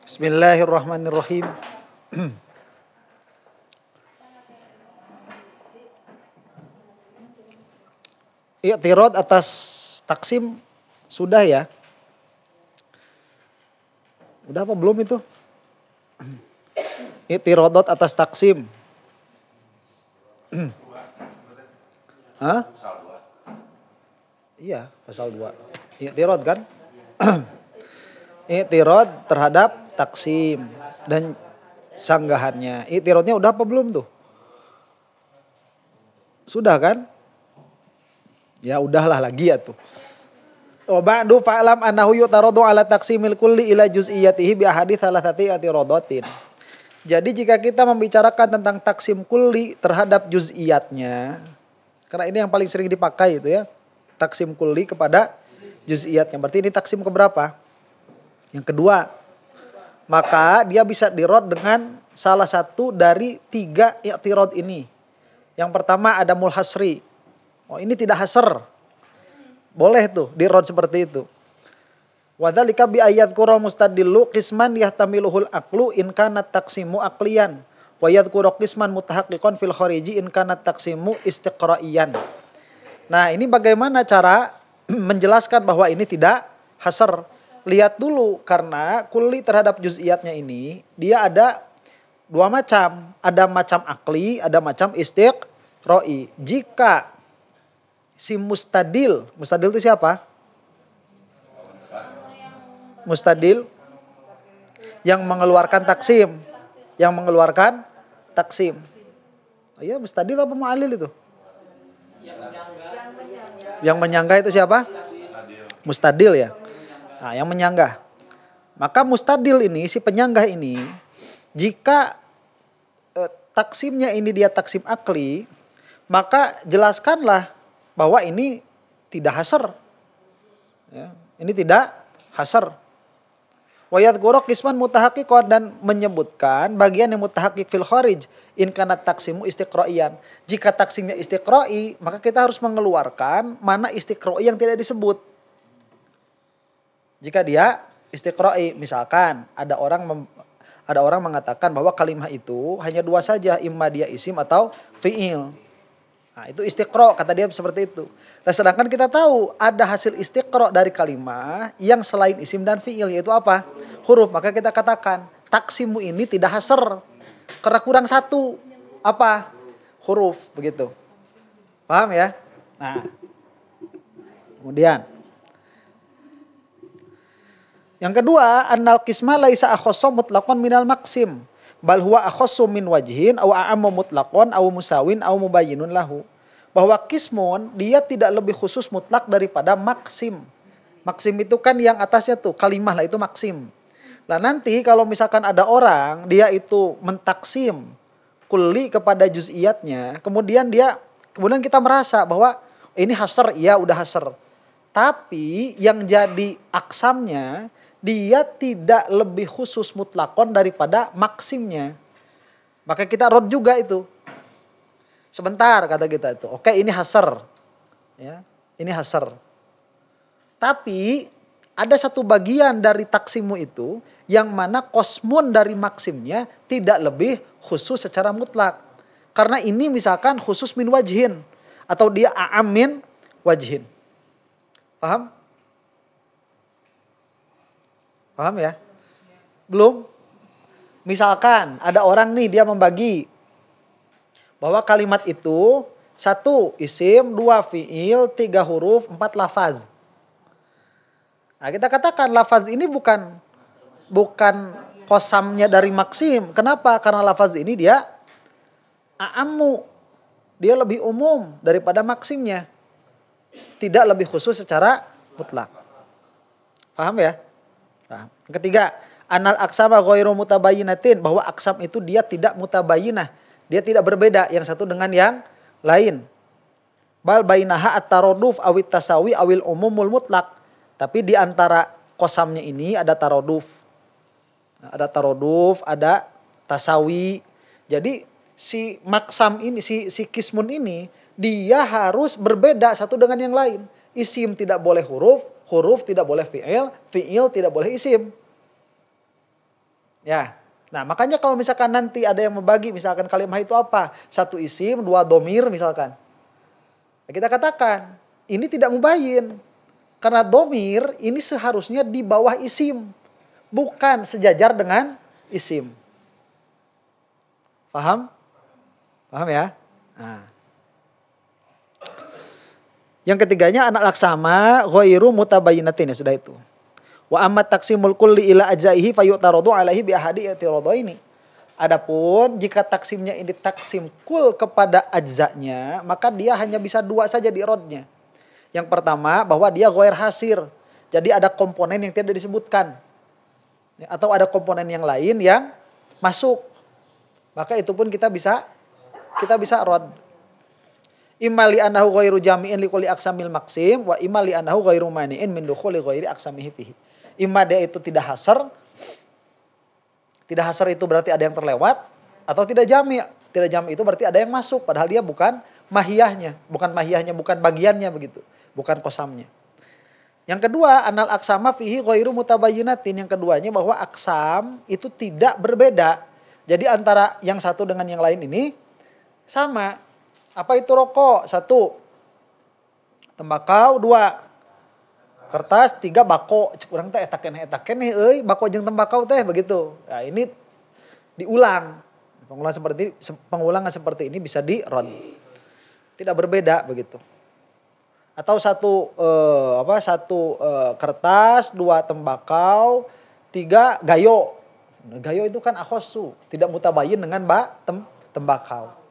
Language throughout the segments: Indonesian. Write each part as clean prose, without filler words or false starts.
Bismillahirrahmanirrahim. I'tirad atas taksim sudah ya? Udah apa belum itu? I'tiradat atas taksim. Hah? Iya, pasal 2. I'tirad kan? I'tirad terhadap taksim dan sanggahannya. I'tiradnya udah apa belum tuh? Sudah kan? Ya udahlah lagi ya tuh. Wa ba'du fa'lam annahu yutaradu ala taksimil kulli ila juz'iyatihi bi ahadits thalathati i'tiradatin. Jadi jika kita membicarakan tentang taksim kulli terhadap juz'iyatnya, karena ini yang paling sering dipakai itu ya, taksim kulli kepada juz'iyatnya. Berarti ini taksim keberapa? Yang kedua. Maka dia bisa dirod dengan salah satu dari 3 i'tirad ini. Yang pertama ada mulhasri. Oh ini tidak hasr. Boleh tuh dirod seperti itu. Wadzalika bi ayat qura mustadillu qisman yahtamiluhul aqlu in kana taksimu aqliyan wa yadhkuru qisman mutahaqqiqan fil khariji in kana taksimu istiqra'iyan. Nah, ini bagaimana cara menjelaskan bahwa ini tidak hasr? Lihat dulu karena kulli terhadap juz'iyatnya ini dia ada 2 macam, ada macam akli, ada macam istiqra'i. Jika si mustadil itu siapa? Mustadil yang mengeluarkan taksim. Oh iya, mustadil apa mu'allil itu? Yang menyanggah itu siapa? Mustadil ya. Nah, yang menyanggah. Maka mustadil ini, si penyanggah ini, jika taksimnya ini dia taksim akli, maka jelaskanlah bahwa ini tidak hasr. Ya, ini tidak hasr. Wa yadhkuru qisman mutahaqqiqan dan menyebutkan bagian yang mutahaqqiq fil kharij in kana taksimu istiqra'iyan. Jika taksimnya istiqra'i, maka kita harus mengeluarkan mana istiqra'i yang tidak disebut. Jika dia istiqra'i, misalkan ada orang mengatakan bahwa kalimah itu hanya 2 saja, imma dia isim atau fi'il. Nah, itu istiqra', kata dia seperti itu. Nah, sedangkan kita tahu ada hasil istiqra' dari kalimah yang selain isim dan fi'il, yaitu apa? Huruf. Maka kita katakan taksimu ini tidak hasr karena kurang 1. Apa? Huruf, begitu. Paham ya? Nah, kemudian yang kedua, annal qisma laisa akhassa mutlaqan minal maksim, bal huwa akhassu min wajhin aw a'ammu mutlaqan aw musawin aw mubayyinun lahu. Bahwa qismun dia tidak lebih khusus mutlak daripada maksim. Maksim itu kan yang atasnya tuh kalimah lah, itu maksim. Lah nanti kalau misalkan ada orang dia itu mentaksim kulli kepada juz'iyatnya, kemudian kita merasa bahwa ini hasr, iya udah hasr. Tapi yang jadi aksamnya dia tidak lebih khusus mutlakon daripada maksimnya. Maka kita rod juga itu. Sebentar kata kita itu. Oke, ini hasr. Ya, ini hasr. Tapi ada satu bagian dari taksimu itu yang mana kosmun dari maksimnya tidak lebih khusus secara mutlak. Karena ini misalkan khusus min wajhin atau dia a'am min wajhin. Paham? Paham ya? Belum? Misalkan ada orang nih dia membagi bahwa kalimat itu 1 isim, 2 fi'il, 3 huruf, 4 lafaz. Nah, kita katakan lafaz ini bukan kosamnya dari maksim. Kenapa? Karena lafaz ini dia a'ammu. Dia lebih umum daripada maksimnya. Tidak lebih khusus secara mutlak. Paham ya? Nah, yang ketiga, anal aksama ghairu mutabayyinatin, bahwa aksam itu dia tidak mutabayyinah. Dia tidak berbeda yang satu dengan yang lain. Bal bainaha at-taraduf awit tasawi awil umumul mutlak. Tapi di antara kosamnya ini ada taraduf. Ada taraduf, ada tasawi. Jadi si maksam ini, si kismun ini dia harus berbeda satu dengan yang lain. Isim tidak boleh huruf, huruf tidak boleh fi'il, fi'il tidak boleh isim. Ya. Nah, makanya kalau misalkan nanti ada yang membagi, misalkan kalimah itu apa? 1 isim, 2 domir misalkan. Nah, kita katakan, ini tidak mubayyin. Karena domir ini seharusnya di bawah isim. Bukan sejajar dengan isim. Paham? Paham ya? Nah. Yang ketiganya anak laksama ghairu mutabayyinatin, ya sudah itu. Wa ammat taksimul kulli ila ajaihi fayu'taradu alaihi bi ahadi i'tiradaini. Adapun jika taksimnya ini taksim kul kepada ajzanya, maka dia hanya bisa 2 saja di rodnya. Yang pertama bahwa dia ghair hasir. Jadi ada komponen yang tidak disebutkan. Atau ada komponen yang lain yang masuk. Maka itu pun kita bisa rod. Imma li annahu ghairu jami'in li kulli aqsamil maksim wa imma li annahu ghairu mani'in min dukhuli ghairi aqsamihi fihi. Imma dia itu tidak hasar. Tidak hasar itu berarti ada yang terlewat atau tidak jami'. Tidak jami' itu berarti ada yang masuk padahal dia bukan mahiyahnya, bukan bagiannya begitu, bukan kosamnya. Yang kedua, anal aksama fihi ghairu mutabayyinatin. Yang keduanya bahwa aksam itu tidak berbeda. Jadi antara yang satu dengan yang lain ini sama. Apa itu rokok? 1. Tembakau 2. Kertas 3 bako. Cek urang teh eta keneh euy, bako jeung tembakau teh begitu. Nah, ini diulang. Pengulangan seperti ini bisa di-rod. Tidak berbeda begitu. Atau 1 kertas, 2 tembakau, 3 gayo. Gayo itu kan akhosu, tidak mutabayyin dengan tembakau.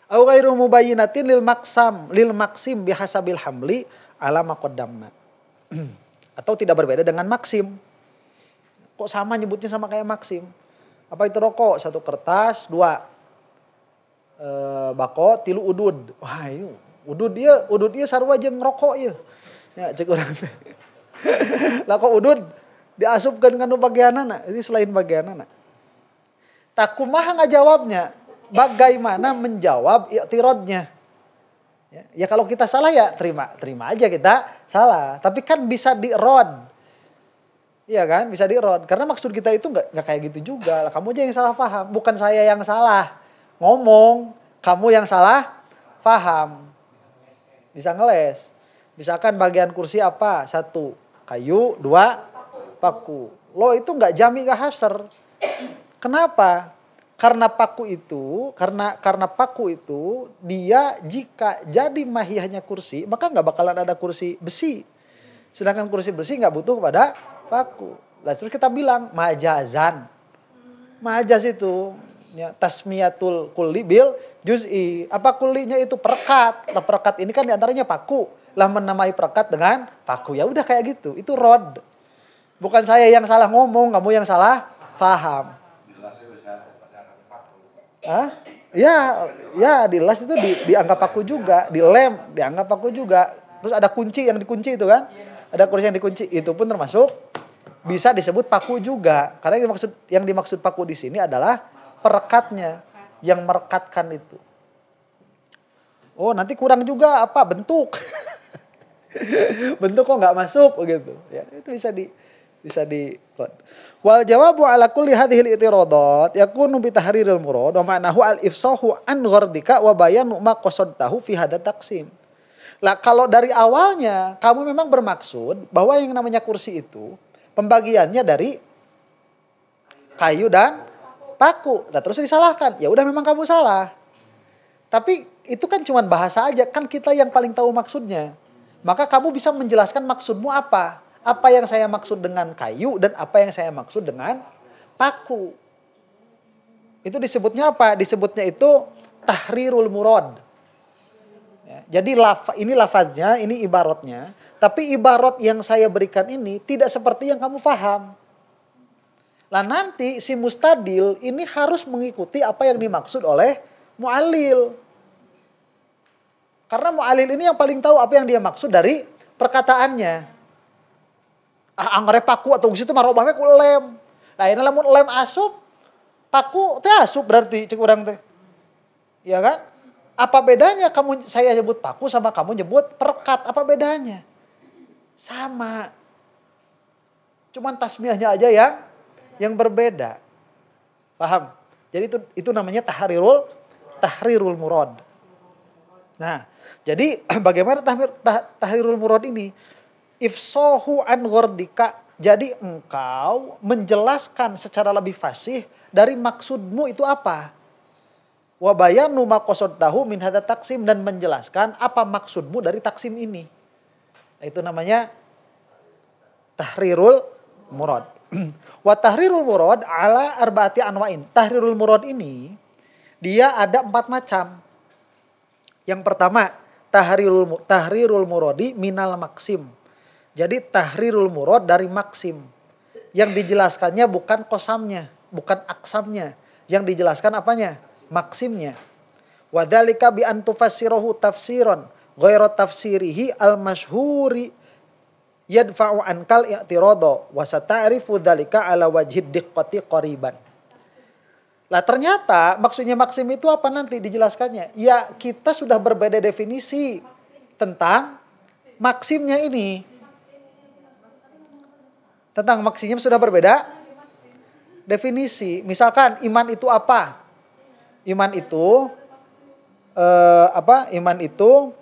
Au ghairu mubayyinatin lil maksim bihasabil hamli ala ma qaddamna. Atau tidak berbeda dengan maksim. Kok sama nyebutnya sama kayak maksim? Apa itu rokok? 1 kertas, 2 bako, 3 udud. Wah, itu udud dia sarua jeung rokok ieu. Ya cek urang teh. Lah kok udud diasupkeun kana bagianana, ini selain bagianana. Tak kumaha ngajawabnya? Bagaimana menjawab i'tiradnya? Ya kalau kita salah ya terima aja kita salah. Tapi kan bisa di-rod. Iya kan? Bisa di-rod. Karena maksud kita itu nggak kayak gitu juga. Lah, kamu aja yang salah paham. Bukan saya yang salah ngomong. Kamu yang salah paham. Bisa ngeles. Misalkan bagian kursi apa? 1 kayu, 2 paku. Lo itu nggak jami nggak hasar. Kenapa? Karena paku itu dia jika jadi mahiyahnya kursi, maka nggak bakalan ada kursi besi. Sedangkan kursi besi nggak butuh pada paku. Lah terus kita bilang majazan. Majaz itu ya, tasmiyatul kulli bil juz'i. Apa kullinya itu perekat. Lah perekat ini kan diantaranya paku. Lah menamai perekat dengan paku. Ya udah kayak gitu. Itu rod. Bukan saya yang salah ngomong, kamu yang salah paham. Ya di las itu dianggap paku juga, di lem dianggap paku juga. Terus ada kunci yang dikunci itu kan? Ada kunci yang dikunci, itu pun termasuk bisa disebut paku juga. Karena yang dimaksud paku di sini adalah perekatnya, yang merekatkan itu. Oh, nanti kurang juga apa? Bentuk. Bentuk kok nggak masuk begitu. Ya, itu bisa di wal jawabu ala kulli hadhil i'tiradat yakunu bi tahriril murad wa ma'nahu al ifsahu an ghardika wa bayanu ma qasadtahu fi hadha taqsim. Lah kalau dari awalnya kamu memang bermaksud bahwa yang namanya kursi itu pembagiannya dari kayu dan paku. Nah, terus disalahkan. Ya udah memang kamu salah. Tapi itu kan cuma bahasa aja, kan kita yang paling tahu maksudnya. Maka kamu bisa menjelaskan maksudmu apa? Apa yang saya maksud dengan kayu dan apa yang saya maksud dengan paku. Itu disebutnya apa? Disebutnya itu tahrirul murad. Ya, jadi ini lafaznya, ini ibaratnya. Tapi ibarat yang saya berikan ini tidak seperti yang kamu paham. Lah nanti si mustadil ini harus mengikuti apa yang dimaksud oleh mu'allil. Karena mu'allil ini yang paling tahu apa yang dia maksud dari perkataannya. Anggarnya paku atau situ marobahnya ku lem. Nah ini lamun lem asup, paku teh asup berarti cek urang teh. Ya kan? Apa bedanya saya nyebut paku sama kamu nyebut perekat? Apa bedanya? Sama. Cuman tasmiahnya aja yang yang berbeda. Paham? Jadi itu namanya tahrirul murad. Nah, jadi bagaimana tahrirul murad ini? Ifsahu an ghordika. Jadi engkau menjelaskan secara lebih fasih dari maksudmu itu apa. Wa bayanu ma qasadtahu min hadza taksim, dan menjelaskan apa maksudmu dari taksim ini. Nah, itu namanya tahrirul murad. Wa tahrirul murad ala arba'ati anwa'in. Tahrirul murad ini dia ada 4 macam. Yang pertama, tahrirul muradi minal maksim. Jadi tahrirul murad dari maksim. Yang dijelaskannya bukan kosamnya, bukan aksamnya. Yang dijelaskan apanya? Maksimnya. Wadhalika bi an tufassirahu tafsiran ghairu tafsirihi al-masyhuri yadfa'u ankal i'tirada wa sata'rifu dzalika ala wajhid diqqati qariban. Lah ternyata maksudnya maksim itu apa nanti dijelaskannya? Ya, kita sudah berbeda definisi tentang maksimnya ini. Tentang maksimnya sudah berbeda definisi. Misalkan iman itu apa? Iman itu Iman itu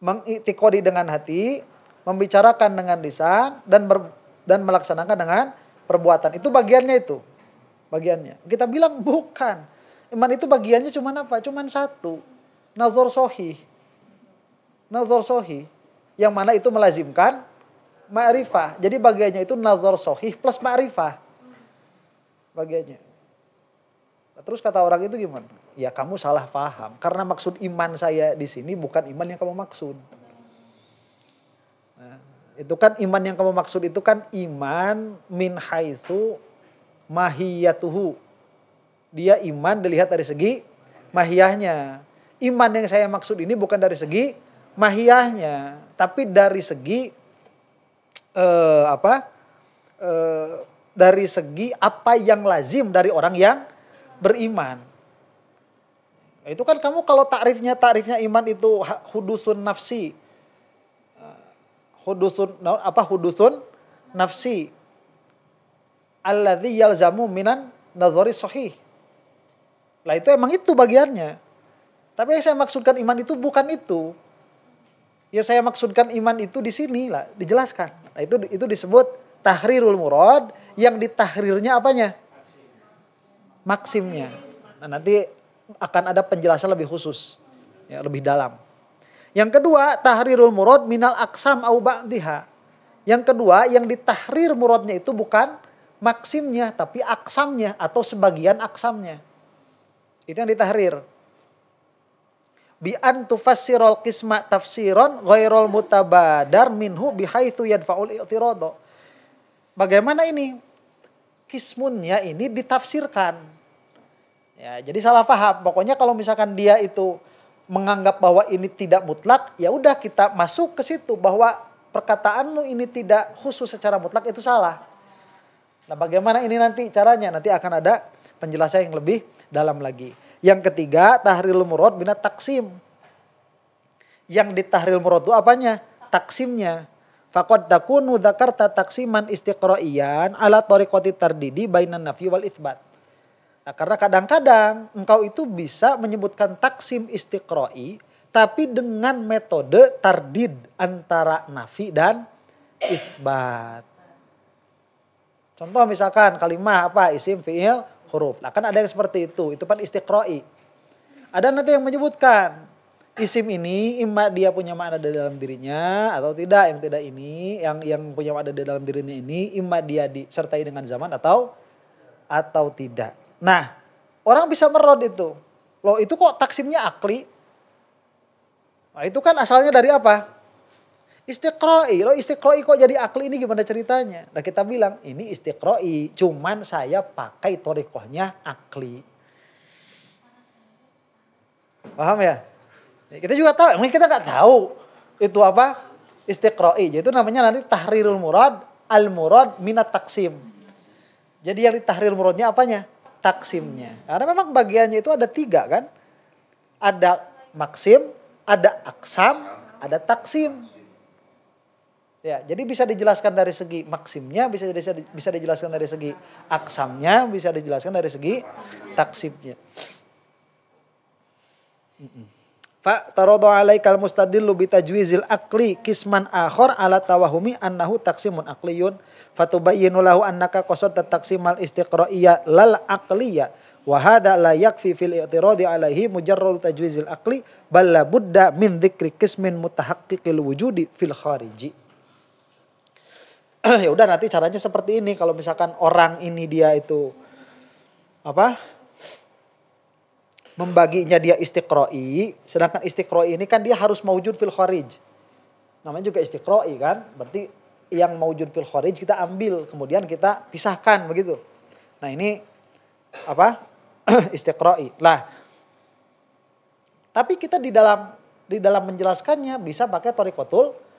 mengiktikodi dengan hati, membicarakan dengan lisan, dan melaksanakan dengan perbuatan. Itu bagiannya itu. Bagiannya. Kita bilang bukan. Iman itu bagiannya cuma apa? Cuma satu. Nazar sohih. Nazar sohih. Yang mana itu melazimkan ma'rifah. Jadi bagiannya itu nazar sohih plus ma'rifah. Bagiannya. Terus kata orang itu gimana? Ya kamu salah paham. Karena maksud iman saya di sini bukan iman yang kamu maksud. Nah, itu kan iman yang kamu maksud itu kan iman min haitsu mahiyatuhu. Dia iman dilihat dari segi mahiyahnya. Iman yang saya maksud ini bukan dari segi mahiyahnya, tapi dari segi dari segi apa yang lazim dari orang yang beriman. Itu kan kamu kalau takrifnya iman itu hudusun nafsi. Hudusun nafsi. Alladzi yalzamu minan nazari sahih. Lah itu emang itu bagiannya. Tapi yang saya maksudkan iman itu bukan itu. Ya saya maksudkan iman itu di sini lah dijelaskan. Nah, itu disebut tahrirul murad, yang ditahrirnya apanya? Maksimnya. Nah, nanti akan ada penjelasan lebih khusus, ya, lebih dalam. Yang kedua, tahrirul murad minal aksam au ba'diha. Yang kedua, yang ditahrir muradnya itu bukan maksimnya, tapi aksamnya atau sebagian aksamnya. Itu yang ditahrir. Bi an tufassirul qisma tafsiran ghairul mutabadar minhu bihaitsu yadfa'ul i'tirada. Bagaimana ini? Kismunnya ini ditafsirkan. Ya, jadi salah paham. Pokoknya kalau misalkan dia itu menganggap bahwa ini tidak mutlak, ya udah kita masuk ke situ bahwa perkataanmu ini tidak khusus secara mutlak, itu salah. Nah, bagaimana ini nanti caranya? Nanti akan ada penjelasan yang lebih dalam lagi. Yang ketiga, tahrirul murad binat taksim. Yang ditahril murad itu apanya? Taksimnya. Faqad takunu dzakarta taksiman istiqra'iyan ala tariqati tardidi bainan nafyi wal itsbat. Nah, karena kadang-kadang engkau itu bisa menyebutkan taksim istiqra'i tapi dengan metode tardid antara nafi dan itsbat. Contoh misalkan kalimah apa? Isim, fi'il, huruf. Nah, kan ada yang seperti itu kan istiqra'i. Ada nanti yang menyebutkan isim ini imma dia punya makna di dalam dirinya atau tidak. Yang tidak ini, yang punya makna di dalam dirinya ini imma dia disertai dengan zaman atau tidak. Nah, orang bisa merod itu. Loh, itu kok taksimnya akli? Nah, itu kan asalnya dari apa? Istiqra'i. Loh, istiqra'i kok jadi akli, ini gimana ceritanya? Nah, kita bilang ini istiqra'i, cuman saya pakai thariqahnya akli. Paham ya? Kita juga tahu, emang kita nggak tahu itu apa? Istiqra'i. Jadi itu namanya nanti tahrirul murad, al-murad minat taksim. Jadi yang ditahrir muradnya apanya? Taksimnya. Karena memang bagiannya itu ada 3 kan? Ada maksim, ada aksam, ada taksim. Ya, jadi bisa dijelaskan dari segi maksimnya, bisa dijelaskan dari segi aksamnya, bisa dijelaskan dari segi taksimnya. Fa taradu alaikal mustadillu bi tajwizil aqli kisman akhar ala tawahumi annahu taksimun aqliyun fatubayyinu lahu annaka qasadta taksimal istiqra'iyya lal aqliyya wa hadha la yakfi fil i'tiradi alaihi mujarrad tajwizil aqli bal la budda min dzikri qismin mutahaqqiqil wujudi fil khariji. Ya udah, nanti caranya seperti ini. Kalau misalkan orang ini dia itu membaginya dia istiqra'i, sedangkan istiqra'i ini kan dia harus maujud fil kharij. Namanya juga istiqra'i kan, berarti yang maujud fil kharij kita ambil, kemudian kita pisahkan begitu. Nah, ini istiqra'i. Lah, tapi kita di dalam menjelaskannya bisa pakai thariqatul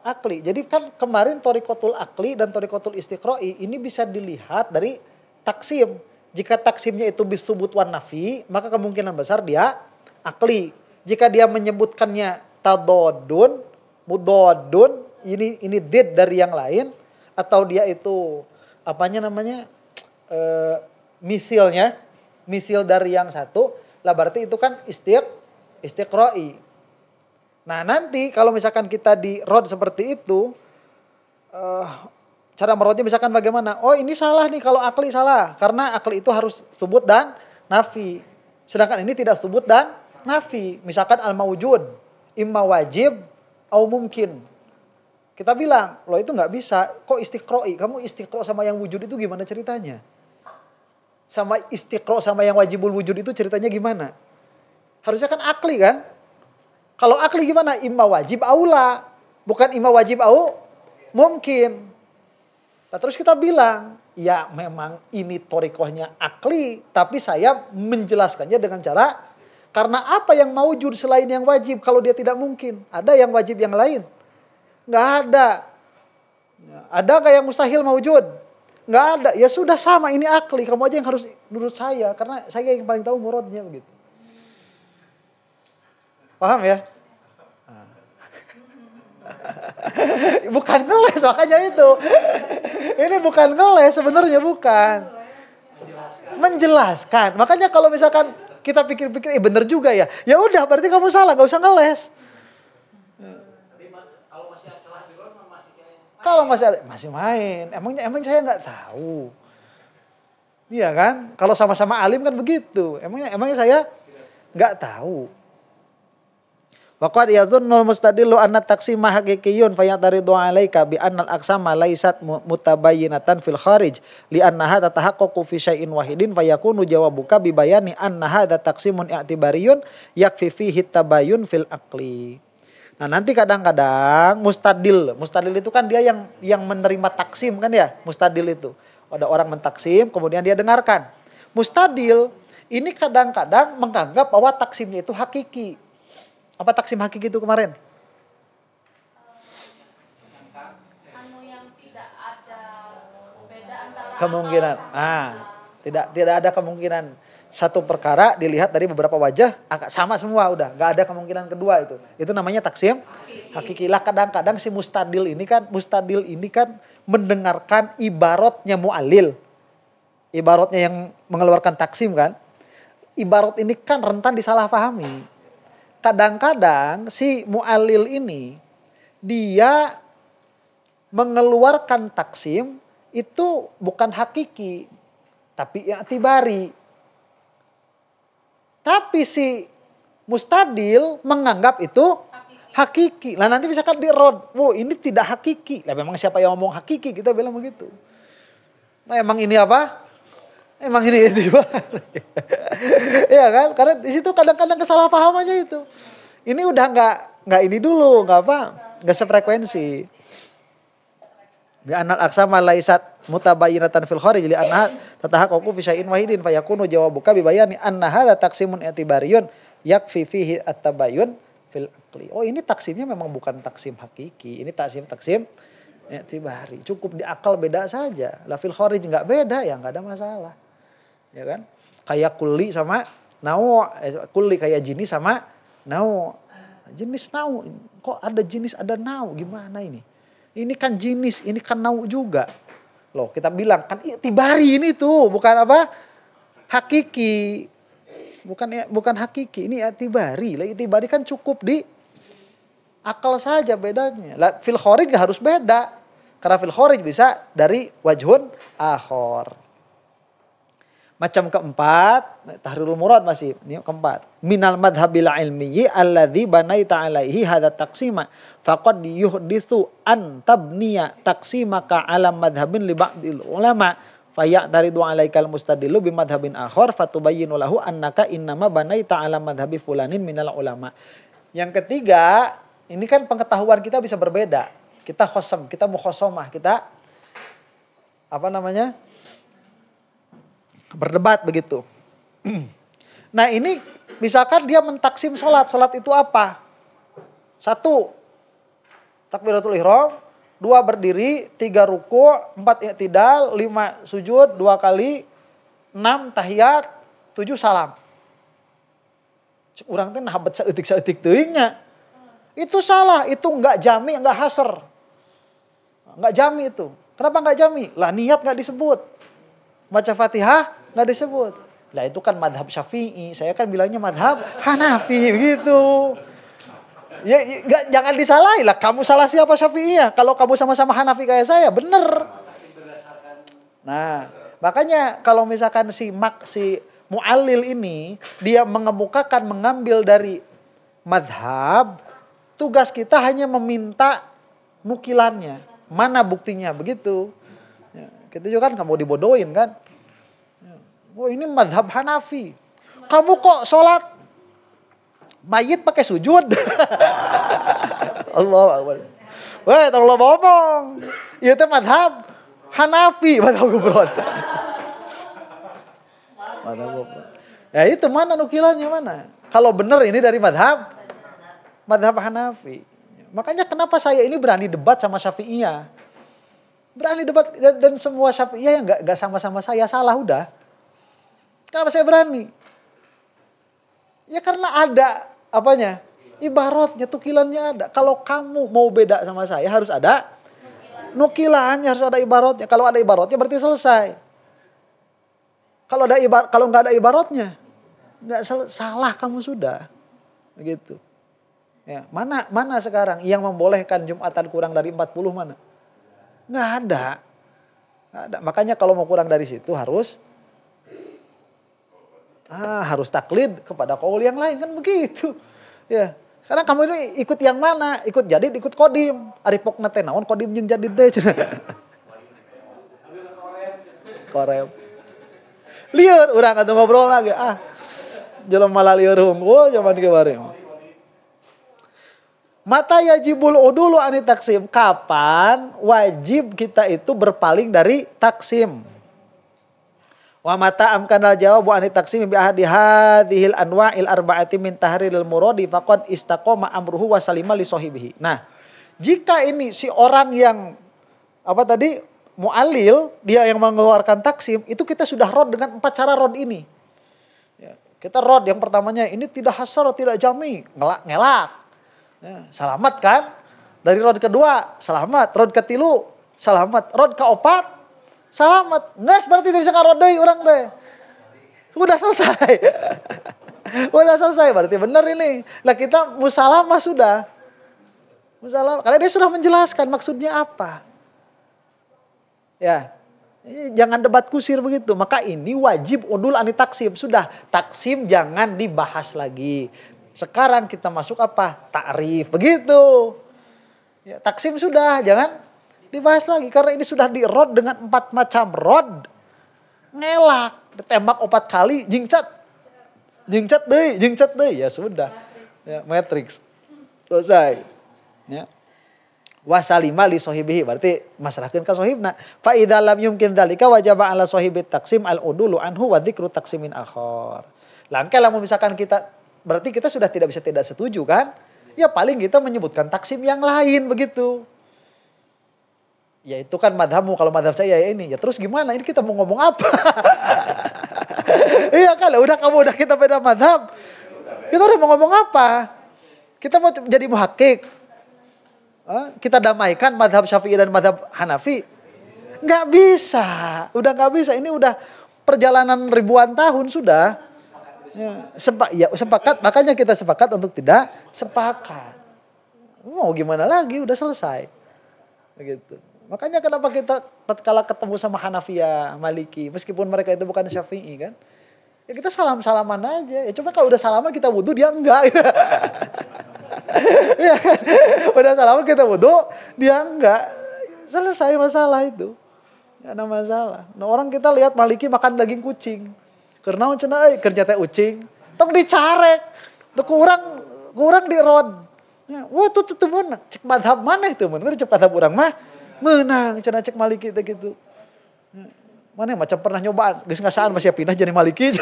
akli. Jadi kan kemarin thariqatul akli dan thariqatul istiqra'i ini bisa dilihat dari taksim. Jika taksimnya itu bisubut wan nafi, maka kemungkinan besar dia akli. Jika dia menyebutkannya tadodun, mudodun, ini did dari yang lain, atau dia itu misil dari yang satu, lah berarti itu kan istiqra'i. Nah, nanti kalau misalkan kita di rod seperti itu, cara merodnya misalkan bagaimana? Oh, ini salah nih kalau akli salah. Karena akli itu harus subut dan nafi. Sedangkan ini tidak subut dan nafi. Misalkan al-mawjud, imma wajib, au mungkin. Kita bilang, loh itu nggak bisa. Kok istiqra'i? Kamu istiqra' sama yang wujud itu gimana ceritanya? Sama istiqra' sama yang wajibul wujud itu ceritanya gimana? Harusnya kan akli kan? Kalau akli gimana? Imma wajib aula. Bukan imma wajib au mungkin. Nah, terus kita bilang, ya memang ini thariqahnya akli. Tapi saya menjelaskannya dengan cara, karena apa yang maujud selain yang wajib kalau dia tidak mungkin? Ada yang wajib yang lain? Nggak ada. Ada nggak yang mustahil maujud? Nggak ada. Ya sudah sama, ini akli. Kamu aja yang harus nurut saya. Karena saya yang paling tahu muradnya begitu. Paham ya? Bukan ngeles makanya itu. Ini bukan ngeles sebenarnya, bukan. Menjelaskan. Makanya kalau misalkan kita pikir-pikir, bener juga ya. Ya udah, berarti kamu salah, gak usah ngeles. Kalau masih main. Emang saya nggak tahu. Iya kan? Kalau sama-sama alim kan begitu. Emangnya saya nggak tahu. Waqad yazunnul mustadillu anna taqsima haqiqiyyun fayataridu 'alaika bi anna al-aqsama laysat mutabayyinatan fil kharij li annaha tatahaqqaqu fi syai'in wahidin fayakunu jawabuka bi bayani anna hadza taqsimun i'tibariyun yakfi fihi tabayyun fil aqli. Nah, nanti kadang-kadang mustadil itu kan dia yang menerima taksim kan ya, mustadil itu. Ada orang mentaksim kemudian dia dengarkan. Mustadil ini kadang-kadang menganggap bahwa taksimnya itu hakiki. Apa taksim hakiki itu kemarin? Yang tidak ada beda antara kemungkinan. Tidak ada kemungkinan satu perkara dilihat dari beberapa wajah sama semua, udah nggak ada kemungkinan kedua itu. Itu namanya taksim hakiki. Lah kadang-kadang si mustadil ini kan mendengarkan ibaratnya mu'allil. Ibaratnya yang mengeluarkan taksim kan. Ibarat ini kan rentan disalahpahami. Kadang-kadang si mu'allil ini dia mengeluarkan taksim itu bukan hakiki tapi i'tibari. Tapi si mustadil menganggap itu hakiki. Lah nanti misalkan di rod, ini tidak hakiki. Lah memang siapa yang ngomong hakiki, kita bilang begitu. Nah emang ini apa? Emang ini i'tibari. Iya kan? Karena di situ kadang-kadang kesalahpahamannya itu. Ini udah nggak ini dulu, nggak sefrekuensi. Bi anal aqsama laisat mutabayyinatan fil kharij li annaha tatahaqqaqu fi syai'in wahidin fayakunu jawabuka bi bayani anna hadza taqsimun i'tibariyun yakfi fihi at-tabayyun fil aqli. Oh, ini taksimnya memang bukan taksim hakiki, ini taksim i'tibari. Cukup di akal beda saja. Lah fil kharij enggak beda ya enggak ada masalah. Ya kan? Kayak kulli sama nau, kulli kayak jenis sama nau. Jenis nau, kok ada jenis ada nau, gimana ini? Ini kan jinis, ini kan nau juga. Loh, kita bilang kan i'tibari ini tuh, bukan apa? Hakiki. Bukan hakiki, ini i'tibari. Lah i'tibari kan cukup di akal saja bedanya. Lah fil kharij gak harus beda. Karena fil kharij bisa dari wajhun akhor. Macam keempat, tahrirul murad masih. Ini keempat. Minal madhabil ilmiyi alladhi banaita alaihi hadha taqsima. Faqad yuhdithu an tabniya taqsimaka ala madhabin li ba'dil ulama. Faya'taridu alaikal mustadillu bimadhabin akhor. Fatubayyinu lahu annaka innama banaita ala madhabi fulanin minal ulama. Yang ketiga, ini kan pengetahuan kita bisa berbeda. Kita khosam, kita mukhosomah, kita berdebat begitu. Nah ini misalkan dia mentaksim sholat. Sholat itu apa? 1, takbiratul ihram. 2, berdiri. 3, ruku'. 4, i'tidal. 5, sujud 2 kali. 6, tahiyat. 7, salam. Urang teh nahabat saeutik-saeutik teuingnya. Itu salah. Itu enggak jami, enggak hasr. Enggak jami itu. Kenapa enggak jami? Lah niat enggak disebut. Baca Fatihah nggak disebut. Lah itu kan madhab Syafi'i. Saya kan bilangnya madhab Hanafi begitu. Ya jangan disalahi lah. Kamu salah siapa Syafi'iyah? Kalau kamu sama-sama Hanafi kayak saya, bener. Nah, makanya kalau misalkan si mu'allil ini dia mengambil dari madhab, tugas kita hanya meminta nukilannya. Mana buktinya begitu? Kita juga kan kamu dibodohin kan. Oh ini madhab Hanafi. Kamu kok sholat mayit pakai sujud? Allah Akbar. Wah, tolong ngomong. Itu madhab Hanafi. Madhab Gubron. Ya itu mana nukilannya mana? Kalau benar ini dari madhab Hanafi. Makanya kenapa saya ini berani debat sama Syafi'iyah. Berani debat dan semua Syafi'iyah yang gak sama-sama saya salah udah. Kenapa saya berani? Ya karena ada apanya? Ibaratnya, tukilannya ada. Kalau kamu mau beda sama saya harus ada nukilannya, harus ada ibaratnya. Kalau ada ibaratnya berarti selesai. Kalau nggak ada ibaratnya, salah kamu sudah. Begitu. Ya, mana sekarang yang membolehkan Jumatan kurang dari 40 mana? Nggak ada. Makanya kalau mau kurang dari situ harus taklid kepada qaul yang lain kan begitu. Ya. Karena kamu ini ikut yang mana? Ikut jadid, ikut kodim. Ari pokna teh naon kodim jeung jadid teh cenah. Korem. Lieur urang atuh ngobrol lagi. Jelema lalieur unggul zaman kemarin. Mata yajibul udulu ani taksim. Kapan wajib kita itu berpaling dari taksim? Wa mata amkanal jawabu ani taksim bi ahadi hadhil anwa'il arba'ati min tahriril muradi faqad istaqama amruhu wa salima li sahibihi. Nah, jika ini si orang yang mu'allil, dia yang mengeluarkan taksim, itu kita sudah rod dengan 4 cara rod ini. Ya, kita rod yang pertamanya ini tidak hasar, tidak jami, ngelak. Ya, selamat kan? Dari rod kedua, selamat. Rod ketilu, selamat. Rod keopat, selamat. Nges berarti bisa ngarodai orang teh. Udah selesai. Udah selesai berarti benar ini. Lah kita musalamah sudah. Musalamah karena dia sudah menjelaskan maksudnya apa. Ya. Jangan debat kusir begitu. Maka ini wajib udul ani taksim. Sudah taksim jangan dibahas lagi. Sekarang kita masuk apa? Ta'rif begitu. Ya, taksim sudah jangan dibahas lagi karena ini sudah di-rod dengan 4 macam rod. Ngelak, ditembak 4 kali, jingcat deui, ya sudah. Ya, matrix. Selesai. Ya. Wasalima li sahibihi berarti masrahkeun ka sahibna. Fa idza lam yumkin dzalika wajaba ala sahibit taksim al udulu anhu wa dzikru taksimin akhar. Langkah lamun misalkan berarti kita sudah tidak bisa tidak setuju kan? Ya paling kita menyebutkan taksim yang lain begitu. Ya itu kan madhabmu, kalau madhab saya ya ini. Ya terus gimana? Ini kita mau ngomong apa? Iya kan, udah kita beda madhab. Kita udah mau ngomong apa? Kita mau jadi muhakkik. kita damaikan madhab Syafi'i dan madhab Hanafi? Nggak bisa. Udah nggak bisa. Ini udah perjalanan ribuan tahun sudah. Sepakat. Makanya kita sepakat untuk tidak sepakat. Mau gimana lagi? Udah selesai. Begitu. Makanya kenapa kita tatkala ketemu sama Hanafiyah, Maliki, meskipun mereka itu bukan Syafi'i kan, ya kita salam-salaman aja. Ya coba kalau udah salaman kita wudu, dia enggak. Ya kan? Udah salaman kita wudu, dia enggak. Selesai masalah itu. Gak ada masalah. Nah, orang kita lihat Maliki makan daging kucing. Karena cenah kerja teh ucing, tong dicarek. Udah kurang di rod. Ya, wah tuh menang. Cek madhab mana itu? Mana cek madhab orang mah menang. Cenah cek Maliki teh gitu. Mana macam pernah nyobaan, geus ngasaan masih pindah jadi Maliki.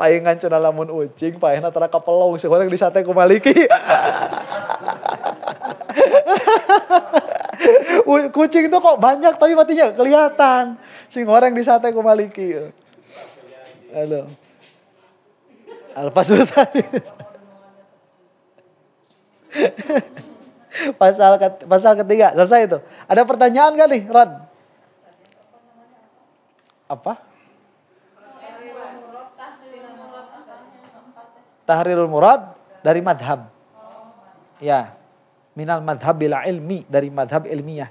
Paingan cenah lamun ucing, paehna tara kapelong seorang di sate ku Maliki. Kucing itu kok banyak tapi matinya kelihatan. Sing orang di sate ku Maliki. Halo. Alfa tadi. Pasal ketiga selesai itu. Ada pertanyaan gak nih, Ron? Apa? Tahrirul murad dari madhab. Ya. Minal madhabil ilmi, dari madhab ilmiah.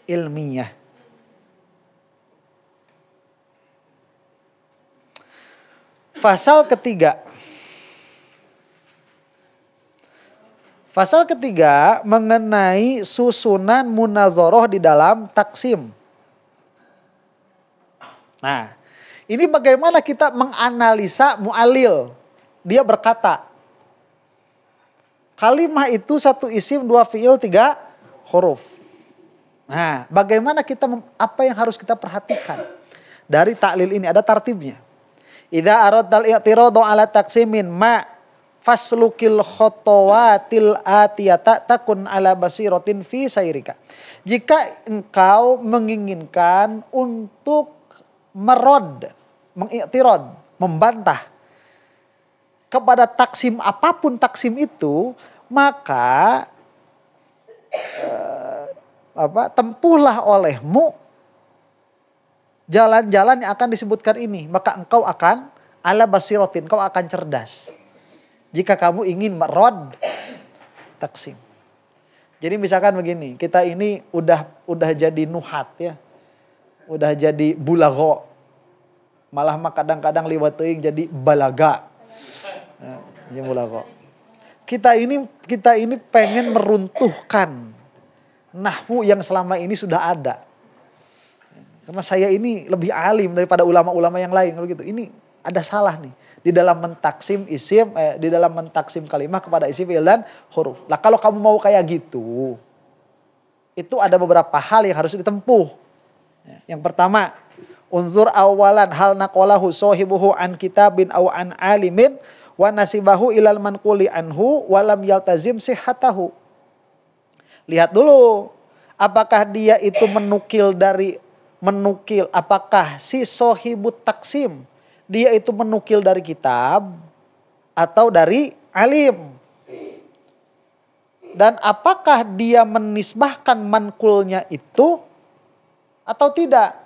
Ilmiah. Pasal ketiga. Pasal ketiga mengenai susunan munazoroh di dalam taksim. Nah, ini bagaimana kita menganalisa mu'alil. Dia berkata, kalimah itu satu isim, dua fi'il, tiga huruf. Nah, bagaimana kita, apa yang harus kita perhatikan dari taklil ini? Ada tartibnya. Idza aradtal i'tiradu ala taksimin ma faslukil khotowatil atiyata takun ala basiratin fi sayrika. Jika engkau menginginkan untuk mengiktirad, membantah kepada taksim apapun taksim itu, maka tempuhlah olehmu jalan-jalan yang akan disebutkan ini, maka engkau akan ala basiratin, engkau akan cerdas. Jika kamu ingin merod taksim. Jadi misalkan begini, kita ini udah jadi nuhat ya. Udah jadi bulago. Malah mah kadang-kadang liwat teuing jadi balaga. Jadi bulago. Kita ini pengen meruntuhkan nahwu yang selama ini sudah ada. Karena saya ini lebih alim daripada ulama-ulama yang lain kalau gitu. Ini ada salah nih di dalam mentaksim isim, di dalam mentaksim kalimah kepada isim, fi'il dan huruf. Lah kalau kamu mau kayak gitu, itu ada beberapa hal yang harus ditempuh. Yang pertama, unzur awalan hal naqalahu sahibuhu an kitabin aw an alimin wa nasibahu ilal manquli anhu wa lam yaltazim sihhatahu. Lihat dulu apakah dia itu menukil, apakah si sohibut taksim dia itu menukil dari kitab atau dari alim. Dan apakah dia menisbahkan mankulnya itu atau tidak.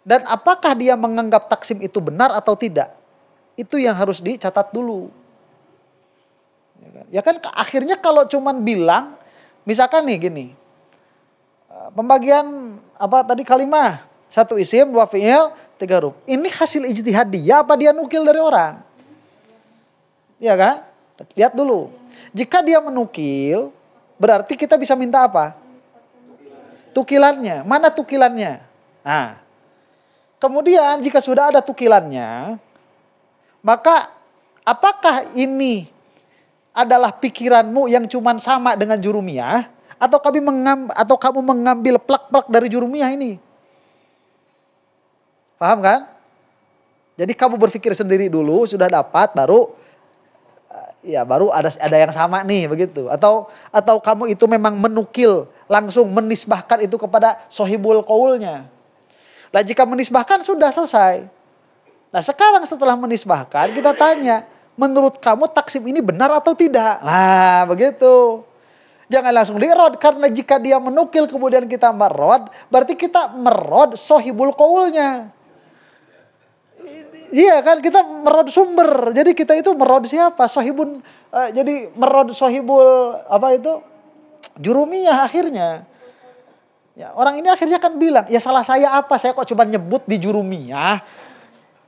Dan apakah dia menganggap taksim itu benar atau tidak. Itu yang harus dicatat dulu. Ya kan akhirnya kalau cuman bilang, misalkan nih gini. Pembagian kalimah. Satu isim, dua fi'il, tiga huruf. Ini hasil ijtihad dia apa dia nukil dari orang? Ya kan? Lihat dulu. Jika dia menukil, berarti kita bisa minta apa? Tukilannya. Mana tukilannya? Nah, kemudian jika sudah ada tukilannya, maka apakah ini adalah pikiranmu yang cuman sama dengan jurumiyah, atau kamu mengambil plak-plak dari jurumiyah ini? Paham kan? Jadi kamu berpikir sendiri dulu, sudah dapat baru ada yang sama nih begitu. Atau kamu itu memang menukil, langsung menisbahkan itu kepada sohibul qaulnya. Nah jika menisbahkan sudah selesai. Nah sekarang setelah menisbahkan kita tanya, menurut kamu taksim ini benar atau tidak? Nah, begitu. Jangan langsung dirod, karena jika dia menukil kemudian kita merod, berarti kita merod sohibul qaulnya. Iya kan, kita merod sumber. Jadi kita itu merod siapa? Sohibun, jadi merod sohibul apa itu? Jurumiyah akhirnya. Ya, orang ini akhirnya kan bilang, ya salah saya apa? Saya kok cuma nyebut di jurumiyah.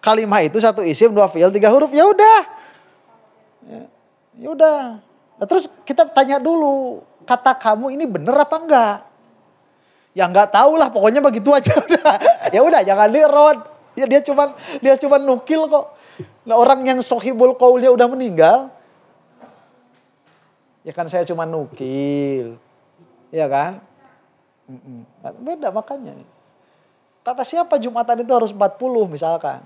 Kalimah itu satu isim, dua fiil, tiga huruf. Ya udah. Ya udah. Nah, terus kita tanya dulu, kata kamu ini bener apa enggak? Ya enggak tahu lah, pokoknya begitu aja udah. Ya udah, jangan dirod. Ya dia cuma nukil kok. Nah, orang yang sohibul qaulnya udah meninggal. Ya kan saya cuma nukil. Ya kan? Beda makanya nih. Kata siapa Jumatan itu harus 40 misalkan.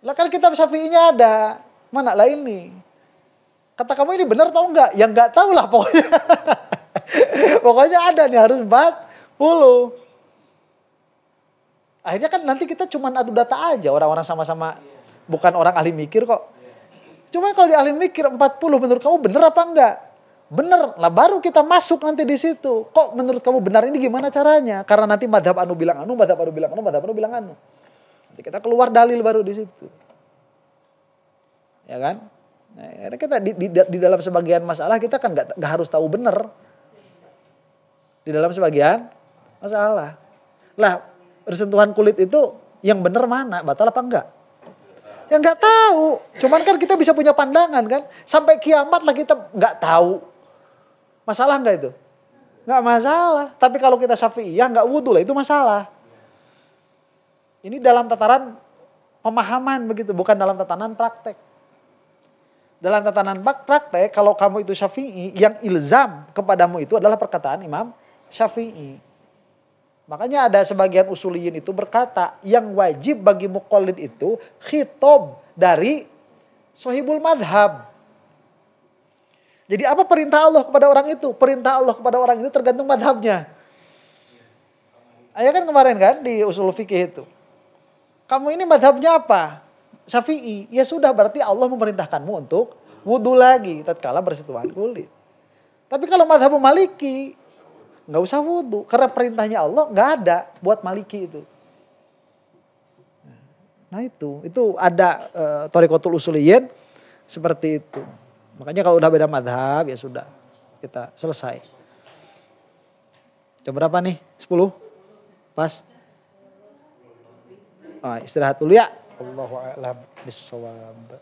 Lah kan kitab Syafi'inya ada. Mana lah ini? Kata kamu ini benar atau enggak? Ya enggak tahu lah pokoknya. Pokoknya ada nih harus 40. Akhirnya kan nanti kita cuma adu data aja. Orang-orang sama-sama bukan orang ahli mikir kok. Cuman kalau di ahli mikir 40 menurut kamu benar apa enggak? Benar. Lah baru kita masuk nanti di situ. Kok menurut kamu benar ini gimana caranya? Karena nanti madhab anu bilang anu, madhab anu bilang anu, madhab anu bilang anu. Nanti kita keluar dalil baru di situ. Ya kan? Nah, kita di dalam sebagian masalah kita kan nggak harus tahu benar. Di dalam sebagian masalah. Lah, bersentuhan kulit itu yang benar mana? Batal apa enggak? Ya nggak tahu. Cuman kan kita bisa punya pandangan kan. Sampai kiamat lah kita nggak tahu. Masalah nggak itu? Nggak masalah. Tapi kalau kita Syafi'iyah nggak wudu lah itu masalah. Ini dalam tataran pemahaman begitu, bukan dalam tatanan praktek. Dalam tatanan praktek, kalau kamu itu Syafi'i, yang ilzam kepadamu itu adalah perkataan Imam Syafi'i. Makanya ada sebagian usuliyin itu berkata, yang wajib bagi muqallid itu khitab dari sohibul madhab. Jadi apa perintah Allah kepada orang itu? Perintah Allah kepada orang itu tergantung madhabnya. Ayah kan kemarin kan di usul fikih itu. Kamu ini madhabnya apa? Syafi'i. Ya sudah, berarti Allah memerintahkanmu untuk wudu lagi tatkala bersentuhan kulit. Tapi kalau madhab Maliki, nggak usah wudu. Karena perintahnya Allah nggak ada buat Maliki itu. Nah itu ada thariqatul usuliyin seperti itu. Makanya kalau udah beda madhab ya sudah, kita selesai. Jam berapa nih? 10? Pas? Istirahat dulu ya. Allahu a'lam bissawab.